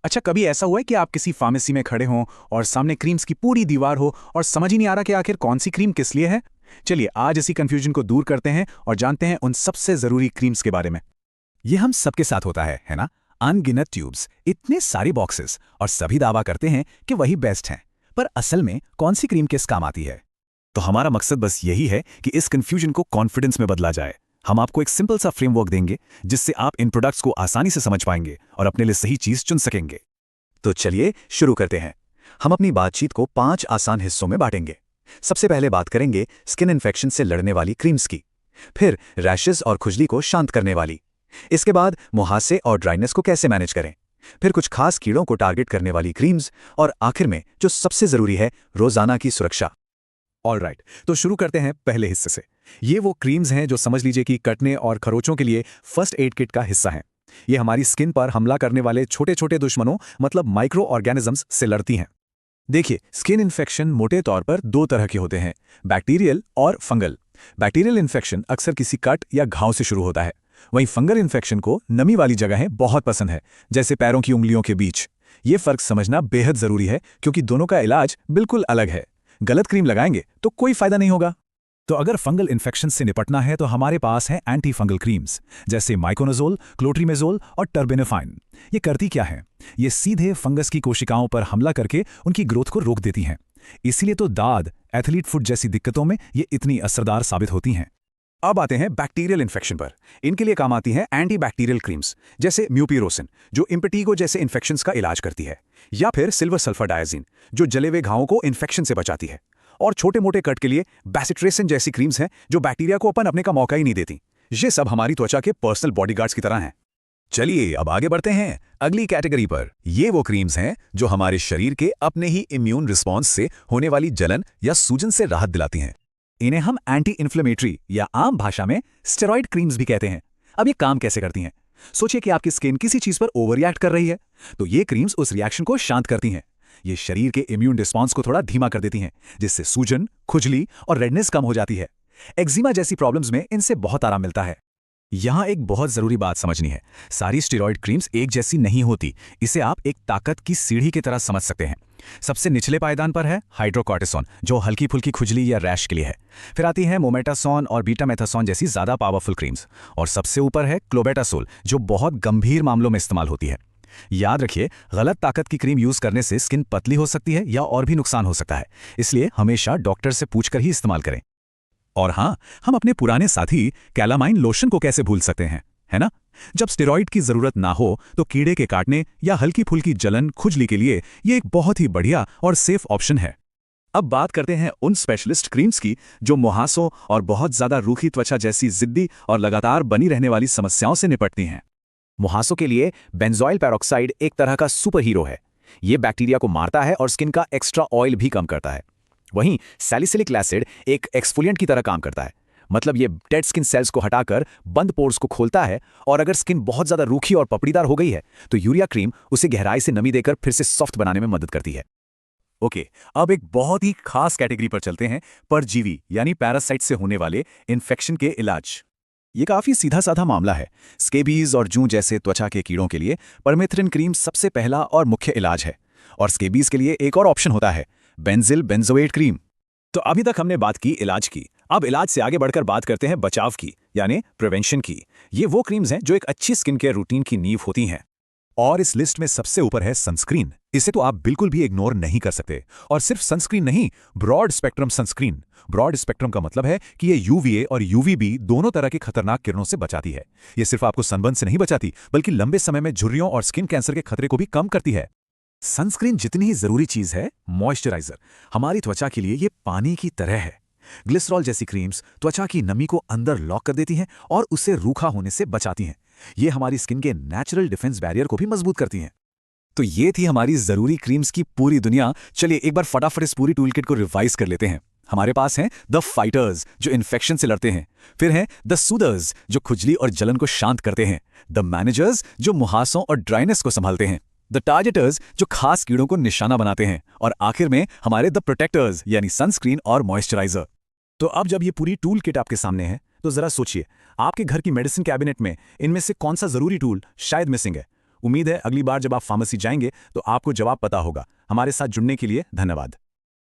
अच्छा, कभी ऐसा हुआ है कि आप किसी फार्मेसी में खड़े हों और सामने क्रीम्स की पूरी दीवार हो और समझ ही नहीं आ रहा कि आखिर कौन सी क्रीम किस लिए है? चलिए आज इसी कंफ्यूजन को दूर करते हैं और जानते हैं उन सबसे जरूरी क्रीम्स के बारे में। ये हम सबके साथ होता है ना? अनगिनत ट्यूब्स, इतने सारे बॉक्सेस और सभी दावा करते हैं कि वही बेस्ट हैं। पर असल में कौन सी क्रीम किस काम आती है? तो हमारा मकसद बस यही है कि इस कंफ्यूजन को कॉन्फिडेंस में बदला जाए। हम आपको एक सिंपल सा फ्रेमवर्क देंगे जिससे आप इन प्रोडक्ट्स को आसानी से समझ पाएंगे और अपने लिए सही चीज चुन सकेंगे। तो चलिए शुरू करते हैं। हम अपनी बातचीत को 5 आसान हिस्सों में बांटेंगे। सबसे पहले बात करेंगे स्किन इन्फेक्शन से लड़ने वाली क्रीम्स की, फिर रैशेस और खुजली को शांत करने वाली, इसके बाद मुहासे और ड्राइनेस को कैसे मैनेज करें, फिर कुछ खास कीड़ों को टारगेट करने वाली क्रीम्स, और आखिर में जो सबसे जरूरी है, रोजाना की सुरक्षा। ऑलराइट, तो शुरू करते हैं पहले हिस्से से। ये वो क्रीम्स हैं जो समझ लीजिए कि कटने और खरोचों के लिए फर्स्ट एड किट का हिस्सा हैं। ये हमारी स्किन पर हमला करने वाले छोटे छोटे दुश्मनों मतलब माइक्रो ऑर्गेनिजम्स से लड़ती हैं। देखिए, स्किन इन्फेक्शन मोटे तौर पर दो तरह के होते हैं, बैक्टीरियल और फंगल। बैक्टीरियल इन्फेक्शन अक्सर किसी कट या घाव से शुरू होता है, वहीं फंगल इन्फेक्शन को नमी वाली जगहें बहुत पसंद है, जैसे पैरों की उंगलियों के बीच। ये फर्क समझना बेहद जरूरी है क्योंकि दोनों का इलाज बिल्कुल अलग है। गलत क्रीम लगाएंगे तो कोई फायदा नहीं होगा। तो अगर फंगल इन्फेक्शन से निपटना है तो हमारे पास है एंटी फंगल क्रीम्स, जैसे माइकोनाजोल, क्लोट्रीमेजोल और टर्बेनोफाइन। ये करती क्या है? ये सीधे फंगस की कोशिकाओं पर हमला करके उनकी ग्रोथ को रोक देती हैं। इसीलिए तो दाद, एथलीट फुट जैसी दिक्कतों में ये इतनी असरदार साबित होती हैं। अब आते हैं बैक्टीरियल इन्फेक्शन पर। इनके लिए काम आती हैं एंटी बैक्टीरियल क्रीम्स, जैसे म्यूपिरोसिन जो इम्पेटिगो जैसे इन्फेक्शंस का इलाज करती है, या फिर सिल्वर सल्फर डायजीन जो जले हुए घावों को इन्फेक्शन से बचाती है। और छोटे मोटे कट के लिए बैसिट्रेसिन जैसी क्रीम्स हैं जो बैक्टीरिया को अपने का मौका ही नहीं देती। ये सब हमारी त्वचा के पर्सनल बॉडीगार्ड्स की तरह हैं। चलिए अब आगे बढ़ते हैं अगली कैटेगरी पर। ये वो क्रीम्स हैं जो हमारे शरीर के अपने ही इम्यून रिस्पॉन्स से होने वाली जलन या सूजन से राहत दिलाती हैं। इन्हें हम एंटी इन्फ्लेमेटरी या आम भाषा में स्टेरॉइड क्रीम्स भी कहते हैं। अब ये काम कैसे करती हैं? सोचिए कि आपकी स्किन किसी चीज पर ओवर रिएक्ट कर रही है, तो ये क्रीम्स उस रिएक्शन को शांत करती हैं। ये शरीर के इम्यून रिस्पॉन्स को थोड़ा धीमा कर देती हैं, जिससे सूजन, खुजली और रेडनेस कम हो जाती है। एक्जिमा जैसी प्रॉब्लम्स में इनसे बहुत आराम मिलता है। यहां एक बहुत जरूरी बात समझनी है, सारी स्टेरॉइड क्रीम्स एक जैसी नहीं होती। इसे आप एक ताकत की सीढ़ी की तरह समझ सकते हैं। सबसे निचले पायदान पर है हाइड्रोकॉर्टिसोन जो हल्की फुल्की खुजली या रैश के लिए है। फिर आती है मोमेटासोन और बीटामेथासोन जैसी ज्यादा पावरफुल क्रीम्स, और सबसे ऊपर है क्लोबेटासोल जो बहुत गंभीर मामलों में इस्तेमाल होती है। याद रखिए, गलत ताकत की क्रीम यूज करने से स्किन पतली हो सकती है या और भी नुकसान हो सकता है, इसलिए हमेशा डॉक्टर से पूछकर ही इस्तेमाल करें। और हाँ, हम अपने पुराने साथी कैलामाइन लोशन को कैसे भूल सकते हैं, है ना? जब स्टेरॉइड की जरूरत ना हो तो कीड़े के काटने या हल्की फुल्की जलन, खुजली के लिए ये एक बहुत ही बढ़िया और सेफ ऑप्शन है। अब बात करते हैं उन स्पेशलिस्ट क्रीम्स की जो मुहासों और बहुत ज्यादा रूखी त्वचा जैसी जिद्दी और लगातार बनी रहने वाली समस्याओं से निपटती हैं। मुहासों के लिए बेंजोइल पेरोक्साइड एक तरह का सुपर हीरो है। ये बैक्टीरिया को मारता है और स्किन का एक्स्ट्रा ऑयल भी कम करता है। वहीं सैलिसिलिक एसिड एक एक्सफोलिएंट की तरह काम करता है, मतलब ये डेड स्किन सेल्स को हटाकर बंद पोर्स को खोलता है, और अगर स्किन बहुत ज्यादा रूखी और पपड़ीदार हो गई है तो यूरिया क्रीम उसे गहराई से नमी देकर फिर से सॉफ्ट बनाने में मदद करती है। ओके, अब एक बहुत ही खास कैटेगरी पर चलते हैं, परजीवी यानी पैरासाइट से होने वाले इन्फेक्शन के इलाज। ये काफी सीधा साधा मामला है। स्केबीज और जूं जैसे त्वचा के कीड़ों के लिए परमेथ्रिन क्रीम सबसे पहला और मुख्य इलाज है, और स्केबीज के लिए एक और ऑप्शन होता है, बेंजिल बेंजोएट क्रीम। तो अभी तक हमने बात की इलाज की, अब इलाज से आगे बढ़कर बात करते हैं बचाव की, यानी प्रिवेंशन की। ये वो क्रीम्स हैं जो एक अच्छी स्किन केयर रूटीन की नींव होती हैं। और इस लिस्ट में सबसे ऊपर है सनस्क्रीन। इसे तो आप बिल्कुल भी इग्नोर नहीं कर सकते। और सिर्फ सनस्क्रीन नहीं, broad spectrum sunscreen. Broad spectrum का मतलब है कि ये यूवीए और यूवीबी दोनों तरह की खतरनाक किरणों से बचाती है। ये सिर्फ आपको सनबर्न से नहीं बचाती, बल्कि लंबे समय में झुर्रियों और स्किन कैंसर के खतरे को भी कम करती है। सनस्क्रीन जितनी ही जरूरी चीज है, मॉइस्चराइजर हमारी त्वचा के लिए ये पानी की तरह है। ग्लिसरॉल जैसी क्रीम्स त्वचा की नमी को अंदर लॉक कर देती हैं और उसे रूखा होने से बचाती हैं। ये हमारी स्किन के नेचुरल डिफेंस बैरियर को भी मजबूत करती हैं। तो ये थी हमारी जरूरी क्रीम्स की पूरी दुनिया। चलिए एक बार फटाफट इस पूरी टूलकिट को रिवाइज कर लेते हैं। हमारे पास हैं द फाइटर्स जो इन्फेक्शन से लड़ते हैं, फिर हैं द सूदर्स जो खुजली और जलन को शांत करते हैं, द मैनेजर्स जो मुहासों और ड्राइनेस को संभालते हैं, द टारगेटर्स जो खास कीड़ों को निशाना बनाते हैं, और आखिर में हमारे द प्रोटेक्टर्स यानी सनस्क्रीन और मॉइस्चराइजर। तो अब जब ये पूरी टूल किट आपके सामने है तो जरा सोचिए, आपके घर की मेडिसिन कैबिनेट में इनमें से कौन सा जरूरी टूल शायद मिसिंग है। उम्मीद है अगली बार जब आप फार्मेसी जाएंगे तो आपको जवाब पता होगा। हमारे साथ जुड़ने के लिए धन्यवाद।